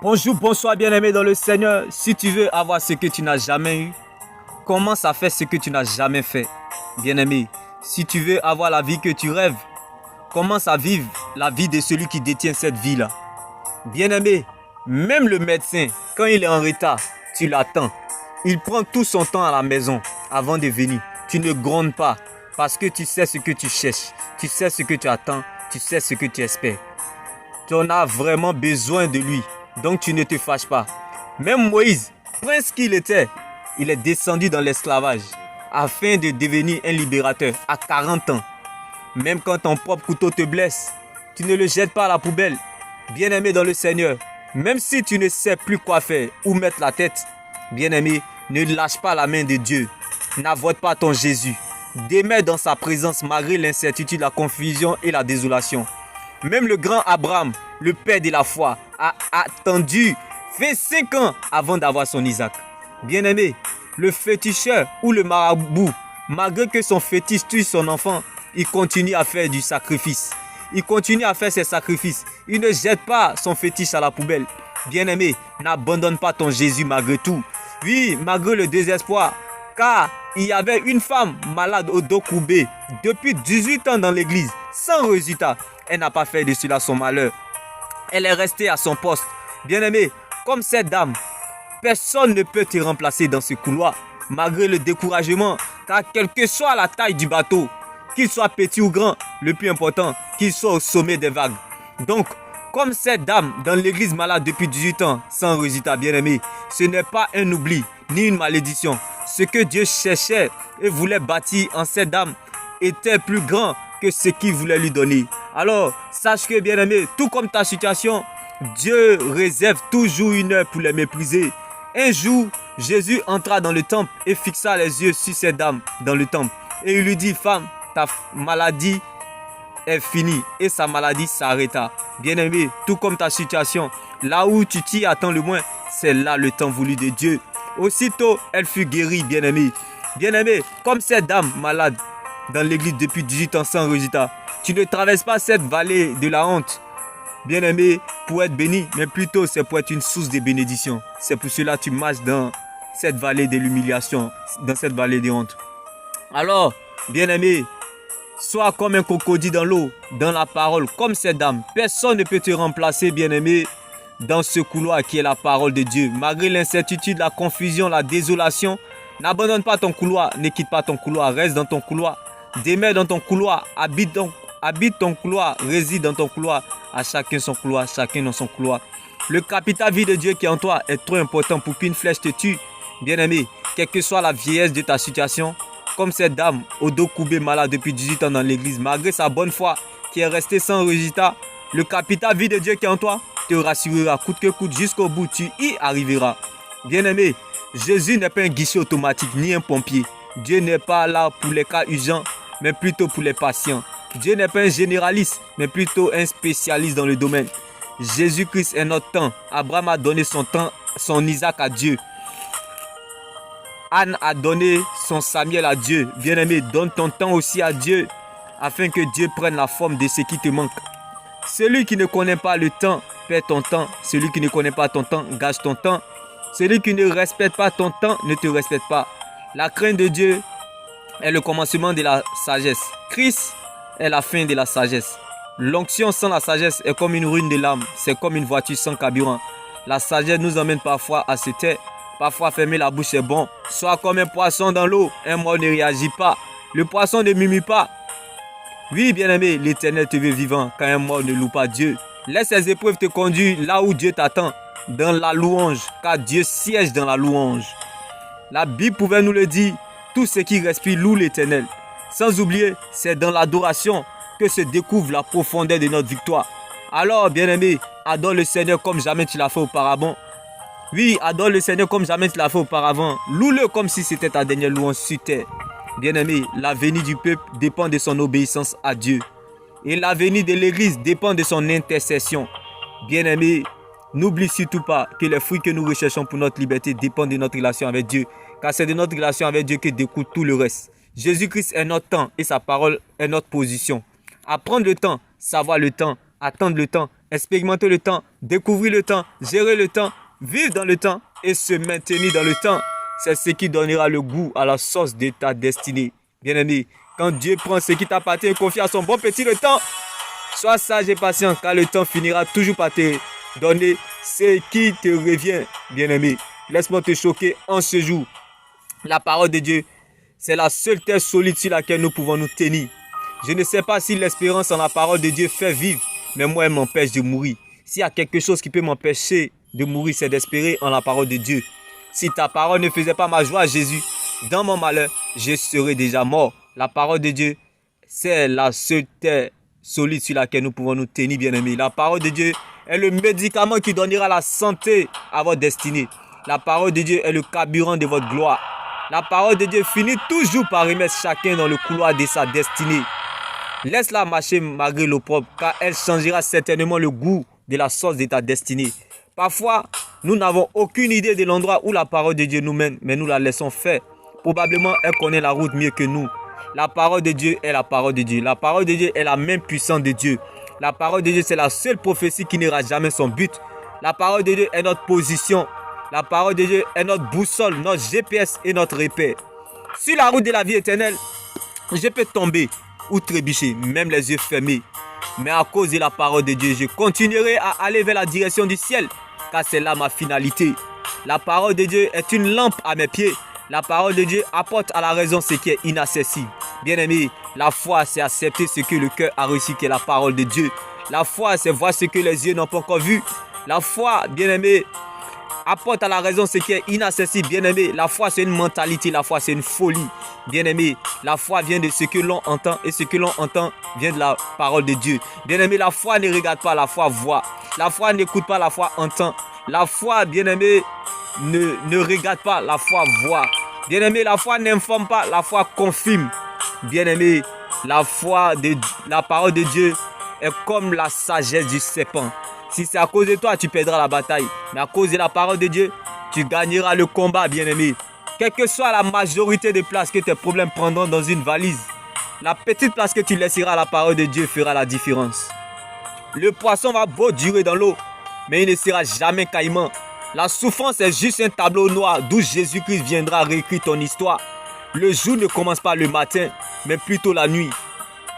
Bonjour, bonsoir bien-aimé dans le Seigneur. Si tu veux avoir ce que tu n'as jamais eu, commence à faire ce que tu n'as jamais fait. Bien-aimé, si tu veux avoir la vie que tu rêves, commence à vivre la vie de celui qui détient cette vie-là. Bien-aimé, même le médecin, quand il est en retard, tu l'attends. Il prend tout son temps à la maison avant de venir. Tu ne grondes pas parce que tu sais ce que tu cherches. Tu sais ce que tu attends. Tu sais ce que tu espères. Tu en as vraiment besoin de lui. Donc tu ne te fâches pas. Même Moïse, prince qu'il était, il est descendu dans l'esclavage afin de devenir un libérateur à 40 ans. Même quand ton propre couteau te blesse, tu ne le jettes pas à la poubelle. Bien-aimé dans le Seigneur, même si tu ne sais plus quoi faire, où mettre la tête, bien-aimé, ne lâche pas la main de Dieu. N'avoite pas ton Jésus. Demeure dans sa présence malgré l'incertitude, la confusion et la désolation. Même le grand Abraham, le père de la foi, a attendu 25 ans avant d'avoir son Isaac. Bien-aimé, le féticheur ou le marabout, malgré que son fétiche tue son enfant, il continue à faire du sacrifice. Il continue à faire ses sacrifices. Il ne jette pas son fétiche à la poubelle. Bien-aimé, n'abandonne pas ton Jésus malgré tout. Oui, malgré le désespoir, car il y avait une femme malade au dos courbé depuis 18 ans dans l'église, sans résultat. Elle n'a pas fait de cela son malheur. Elle est restée à son poste. Bien-aimé, comme cette dame, personne ne peut te remplacer dans ce couloir, malgré le découragement, car quelle que soit la taille du bateau, qu'il soit petit ou grand, le plus important, qu'il soit au sommet des vagues. Donc, comme cette dame dans l'église malade depuis 18 ans, sans résultat, bien-aimé, ce n'est pas un oubli, ni une malédiction. Ce que Dieu cherchait et voulait bâtir en cette dame était plus grand que ce qu'il voulait lui donner. Alors, sache que, bien-aimé, tout comme ta situation, Dieu réserve toujours une heure pour les mépriser. Un jour, Jésus entra dans le temple et fixa les yeux sur cette dame dans le temple. Et il lui dit, femme, ta maladie est finie. Et sa maladie s'arrêta. Bien-aimé, tout comme ta situation, là où tu t'y attends le moins, c'est là le temps voulu de Dieu. Aussitôt, elle fut guérie, bien-aimé. Bien-aimé, comme cette dame malade dans l'église depuis 18 ans sans résultat. Tu ne traverses pas cette vallée de la honte, bien-aimé, pour être béni, mais plutôt c'est pour être une source de bénédiction. C'est pour cela que tu marches dans cette vallée de l'humiliation, dans cette vallée de honte. Alors, bien-aimé, sois comme un crocodile dans l'eau, dans la parole, comme cette dame. Personne ne peut te remplacer, bien-aimé, dans ce couloir qui est la parole de Dieu. Malgré l'incertitude, la confusion, la désolation, n'abandonne pas ton couloir, ne quitte pas ton couloir, reste dans ton couloir. Demeure dans ton couloir, habite ton couloir, réside dans ton couloir. À chacun son couloir, chacun dans son couloir. Le capital vie de Dieu qui est en toi est trop important pour qu'une flèche te tue. Bien-aimé, quelle que soit la vieillesse de ta situation, comme cette dame au dos courbé malade depuis 18 ans dans l'église, malgré sa bonne foi qui est restée sans résultat, le capital vie de Dieu qui est en toi te rassurera coûte que coûte jusqu'au bout, tu y arriveras. Bien-aimé, Jésus n'est pas un guichet automatique ni un pompier. Dieu n'est pas là pour les cas urgents, mais plutôt pour les patients. Dieu n'est pas un généraliste, mais plutôt un spécialiste dans le domaine. Jésus-Christ est notre temps. Abraham a donné son temps, son Isaac à Dieu. Anne a donné son Samuel à Dieu. Bien-aimé, donne ton temps aussi à Dieu, afin que Dieu prenne la forme de ce qui te manque. Celui qui ne connaît pas le temps, perd ton temps. Celui qui ne connaît pas ton temps, gâche ton temps. Celui qui ne respecte pas ton temps, ne te respecte pas. La crainte de Dieu est le commencement de la sagesse. Christ est la fin de la sagesse. L'onction sans la sagesse est comme une ruine de l'âme. C'est comme une voiture sans carburant. La sagesse nous emmène parfois à se taire. Parfois fermer la bouche est bon. Sois comme un poisson dans l'eau. Un mort ne réagit pas. Le poisson ne murmure pas. Oui, bien-aimé, l'Éternel te veut vivant quand un mort ne loue pas Dieu. Laisse ces épreuves te conduire là où Dieu t'attend. Dans la louange, car Dieu siège dans la louange. La Bible pouvait nous le dire, tout ce qui respire loue l'Éternel. Sans oublier, c'est dans l'adoration que se découvre la profondeur de notre victoire. Alors, bien-aimé, adore le Seigneur comme jamais tu l'as fait auparavant. Oui, adore le Seigneur comme jamais tu l'as fait auparavant. Loue-le comme si c'était ta dernière louange sur terre. Bien-aimé, l'avenir du peuple dépend de son obéissance à Dieu. Et l'avenir de l'Église dépend de son intercession. Bien-aimé, n'oublie surtout pas que les fruits que nous recherchons pour notre liberté dépendent de notre relation avec Dieu. Car c'est de notre relation avec Dieu que découle tout le reste. Jésus-Christ est notre temps et sa parole est notre position. Apprendre le temps, savoir le temps, attendre le temps, expérimenter le temps, découvrir le temps, gérer le temps, vivre dans le temps et se maintenir dans le temps. C'est ce qui donnera le goût à la sauce de ta destinée. Bien-aimé, quand Dieu prend ce qui t'appartient et confie à son bon petit le temps, sois sage et patient, car le temps finira toujours par te donner ce qui te revient. Bien-aimé, laisse-moi te choquer en ce jour. La parole de Dieu, c'est la seule terre solide sur laquelle nous pouvons nous tenir. Je ne sais pas si l'espérance en la parole de Dieu fait vivre, mais moi, elle m'empêche de mourir. S'il y a quelque chose qui peut m'empêcher de mourir, c'est d'espérer en la parole de Dieu. Si ta parole ne faisait pas ma joie, Jésus, dans mon malheur, je serais déjà mort. La parole de Dieu, c'est la seule terre solide sur laquelle nous pouvons nous tenir, bien-aimés. La parole de Dieu est le médicament qui donnera la santé à votre destinée. La parole de Dieu est le carburant de votre gloire. La parole de Dieu finit toujours par remettre chacun dans le couloir de sa destinée. Laisse-la marcher malgré l'opprobre, car elle changera certainement le goût de la sauce de ta destinée. Parfois, nous n'avons aucune idée de l'endroit où la parole de Dieu nous mène, mais nous la laissons faire. Probablement, elle connaît la route mieux que nous. La parole de Dieu est la parole de Dieu. La parole de Dieu est la même puissance de Dieu. La parole de Dieu, c'est la seule prophétie qui n'ira jamais son but. La parole de Dieu est notre position. La parole de Dieu est notre boussole, notre GPS et notre repère. Sur la route de la vie éternelle, je peux tomber ou trébucher, même les yeux fermés. Mais à cause de la parole de Dieu, je continuerai à aller vers la direction du ciel, car c'est là ma finalité. La parole de Dieu est une lampe à mes pieds. La parole de Dieu apporte à la raison ce qui est inaccessible. Bien-aimé, la foi, c'est accepter ce que le cœur a reçu, qui est la parole de Dieu. La foi, c'est voir ce que les yeux n'ont pas encore vu. La foi, bien-aimé, apporte à la raison ce qui est inaccessible. Bien-aimé, la foi, c'est une mentalité. La foi, c'est une folie. Bien-aimé, la foi vient de ce que l'on entend, et ce que l'on entend vient de la parole de Dieu. Bien-aimé, la foi ne regarde pas, la foi voit. La foi n'écoute pas, la foi entend. La foi, bien-aimé, ne regarde pas, la foi voit. Bien-aimé, la foi n'informe pas, la foi confirme. Bien-aimé, la parole de Dieu est comme la sagesse du serpent. Si c'est à cause de toi, tu perdras la bataille. Mais à cause de la parole de Dieu, tu gagneras le combat, bien-aimé. Quelle que soit la majorité des places que tes problèmes prendront dans une valise, la petite place que tu laisseras à la parole de Dieu fera la différence. Le poisson va beau durer dans l'eau, mais il ne sera jamais caïman. La souffrance est juste un tableau noir d'où Jésus-Christ viendra réécrire ton histoire. Le jour ne commence pas le matin, mais plutôt la nuit.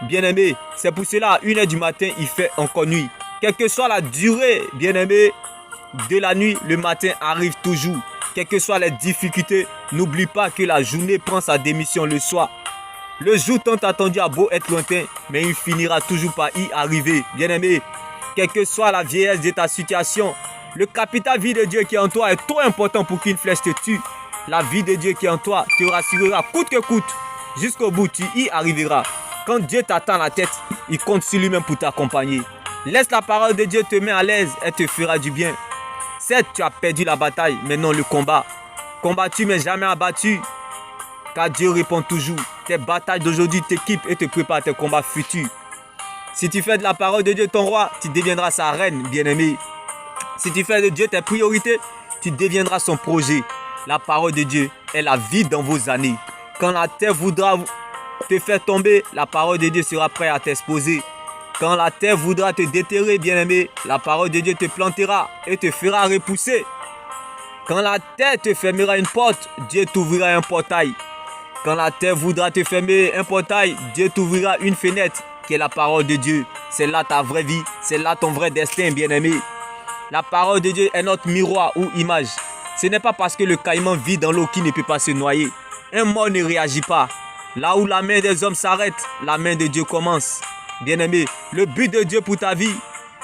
Bien-aimé, c'est pour cela à 1h du matin, il fait encore nuit. Quelle que soit la durée, bien-aimé, de la nuit, le matin arrive toujours. Quelles que soient les difficultés, n'oublie pas que la journée prend sa démission le soir. Le jour tant attendu a beau être lointain, mais il finira toujours par y arriver. Bien-aimé, quelle que soit la vieillesse de ta situation, le capital vie de Dieu qui est en toi est trop important pour qu'une flèche te tue. La vie de Dieu qui est en toi te rassurera coûte que coûte. Jusqu'au bout, tu y arriveras. Quand Dieu t'attend la tête, il compte sur lui-même pour t'accompagner. Laisse la parole de Dieu te mettre à l'aise et te fera du bien. Certes, tu as perdu la bataille, mais non le combat. Combattu mais jamais abattu, car Dieu répond toujours. Tes batailles d'aujourd'hui t'équipent et te préparent à tes combats futurs. Si tu fais de la parole de Dieu ton roi, tu deviendras sa reine, bien-aimé. Si tu fais de Dieu tes priorités, tu deviendras son projet. La parole de Dieu est la vie dans vos années. Quand la terre voudra te faire tomber, la parole de Dieu sera prête à t'exposer. Quand la terre voudra te déterrer, bien-aimé, la parole de Dieu te plantera et te fera repousser. Quand la terre te fermera une porte, Dieu t'ouvrira un portail. Quand la terre voudra te fermer un portail, Dieu t'ouvrira une fenêtre qui est la parole de Dieu. C'est là ta vraie vie, c'est là ton vrai destin, bien-aimé. La parole de Dieu est notre miroir ou image. Ce n'est pas parce que le caïman vit dans l'eau qu'il ne peut pas se noyer. Un mort ne réagit pas. Là où la main des hommes s'arrête, la main de Dieu commence. Bien-aimé, le but de Dieu pour ta vie,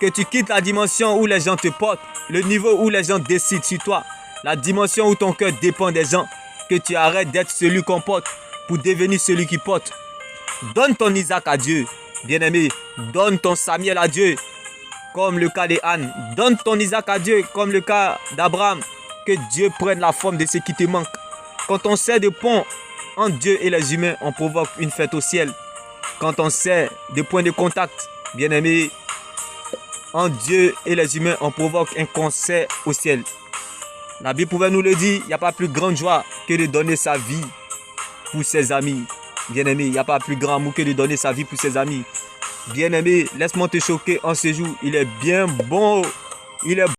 que tu quittes la dimension où les gens te portent, le niveau où les gens décident sur toi, la dimension où ton cœur dépend des gens, que tu arrêtes d'être celui qu'on porte pour devenir celui qui porte. Donne ton Isaac à Dieu, bien-aimé. Donne ton Samuel à Dieu, comme le cas de Anne. Donne ton Isaac à Dieu, comme le cas d'Abraham. Que Dieu prenne la forme de ce qui te manque. Quand on sert de pont entre Dieu et les humains, on provoque une fête au ciel. Quand on sert de point de contact, bien-aimé, entre Dieu et les humains, on provoque un concert au ciel. La Bible pouvait nous le dire, il n'y a pas plus grande joie que de donner sa vie pour ses amis. Bien-aimé, il n'y a pas plus grand amour que de donner sa vie pour ses amis. Bien-aimé, laisse-moi te choquer en ce jour. Il est bien bon. Il est